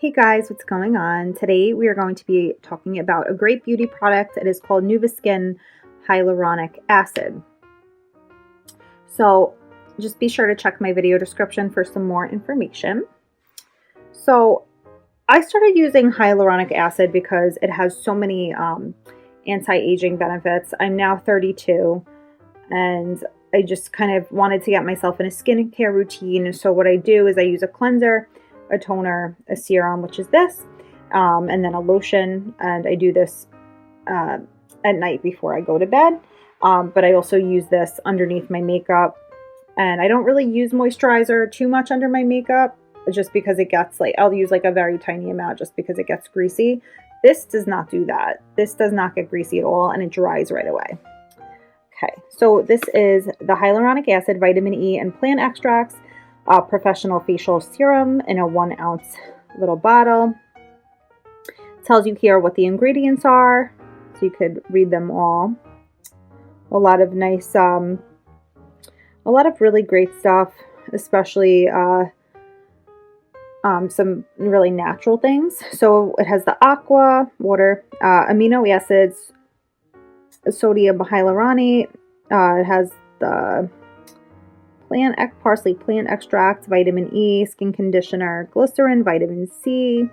Hey guys, what's going on? Today we are going to be talking about a great beauty product. It is called Nuva Skin Hyaluronic Acid. So just be sure to check my video description for some more information. So I started using hyaluronic acid because it has so many anti-aging benefits. I'm now 32 and I just kind of wanted to get myself in a skincare routine. So what I do is I use a cleanser, a toner, a serum, which is this, and then a lotion. And I do this at night before I go to bed. But I also use this underneath my makeup. And I don't really use moisturizer too much under my makeup just because it gets I'll use a very tiny amount just because it gets greasy. This does not do that. This does not get greasy at all and it dries right away. Okay, so this is the Hyaluronic Acid, Vitamin E, and Plant Extracts Professional Facial Serum in a 1 ounce little bottle. It tells you here what the ingredients are, so you could read them all. A lot of nice, a lot of really great stuff, especially some really natural things. So it has the aqua, water, amino acids, sodium hyaluronate. It has the parsley plant extract, vitamin E, skin conditioner, glycerin, vitamin C.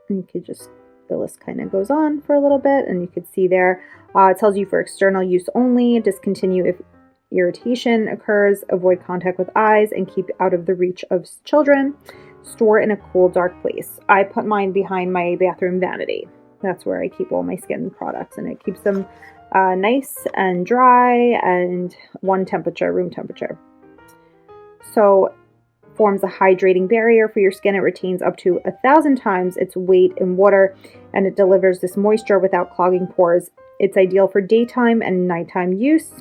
And you could just, the list kind of goes on for a little bit, and you could see there, it tells you for external use only, discontinue if irritation occurs, avoid contact with eyes, and keep out of the reach of children. Store in a cool, dark place. I put mine behind my bathroom vanity. That's where I keep all my skin products, and it keeps them nice and dry and room temperature. So forms a hydrating barrier for your skin. It retains up to 1,000 times its weight in water, and it delivers this moisture without clogging pores. It's ideal for daytime and nighttime use.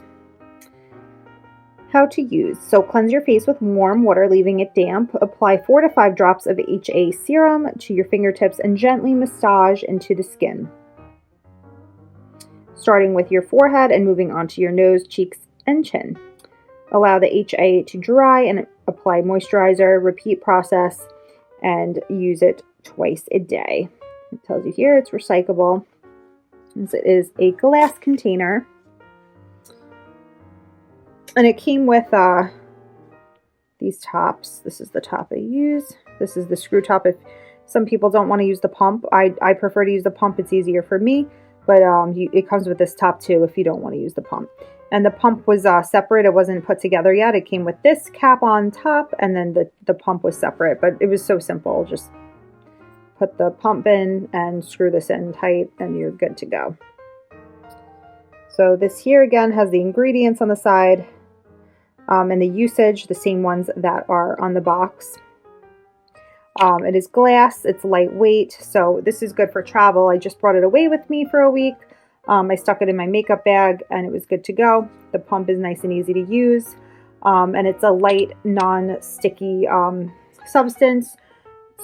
How to use. So cleanse your face with warm water, leaving it damp. Apply 4 to 5 drops of HA serum to your fingertips and gently massage into the skin, starting with your forehead and moving onto your nose, cheeks, and chin. Allow the HA to dry and apply moisturizer. Repeat process and use it twice a day. It tells you here it's recyclable. It is a glass container. And it came with these tops. This is the top I use. This is the screw top. If some people don't want to use the pump, I prefer to use the pump. It's easier for me. But it comes with this top too if you don't want to use the pump. And the pump was separate. It wasn't put together yet. It came with this cap on top, and then the pump was separate. But it was so simple. Just put the pump in and screw this in tight, and you're good to go. So this here again has the ingredients on the side. And the usage, the same ones that are on the box. It is glass, it's lightweight, so this is good for travel. I just brought it away with me for a week. I stuck it in my makeup bag and it was good to go. The pump is nice and easy to use. And it's a light, non-sticky substance.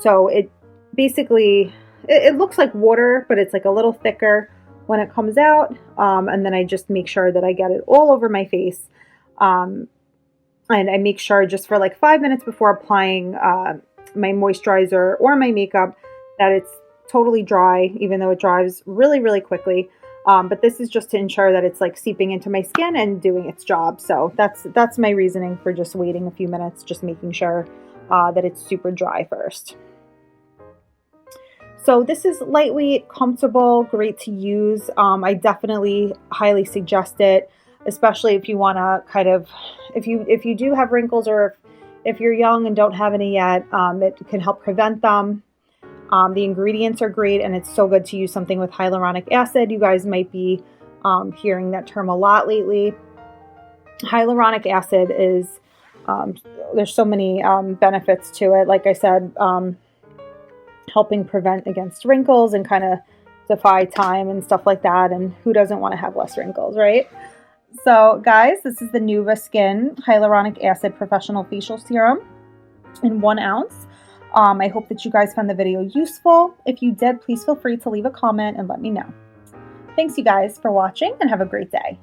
So it basically, it looks like water, but it's like a little thicker when it comes out. And then I just make sure that I get it all over my face. And I make sure just for 5 minutes before applying my moisturizer or my makeup that it's totally dry, even though it dries really, really quickly. But this is just to ensure that it's seeping into my skin and doing its job. So that's my reasoning for just waiting a few minutes, just making sure that it's super dry first. So this is lightweight, comfortable, great to use. I definitely highly suggest it, especially if you want to if you do have wrinkles, or if you're young and don't have any yet, it can help prevent them. The ingredients are great, and it's so good to use something with hyaluronic acid. You guys might be hearing that term a lot lately. Hyaluronic acid is, there's so many benefits to it. Like I said, helping prevent against wrinkles and kind of defy time and stuff like that. And who doesn't want to have less wrinkles, right? So guys, this is the Nuva Skin Hyaluronic Acid Professional Facial Serum in 1 ounce. I hope that you guys found the video useful. If you did, please feel free to leave a comment and let me know. Thanks you guys for watching, and have a great day.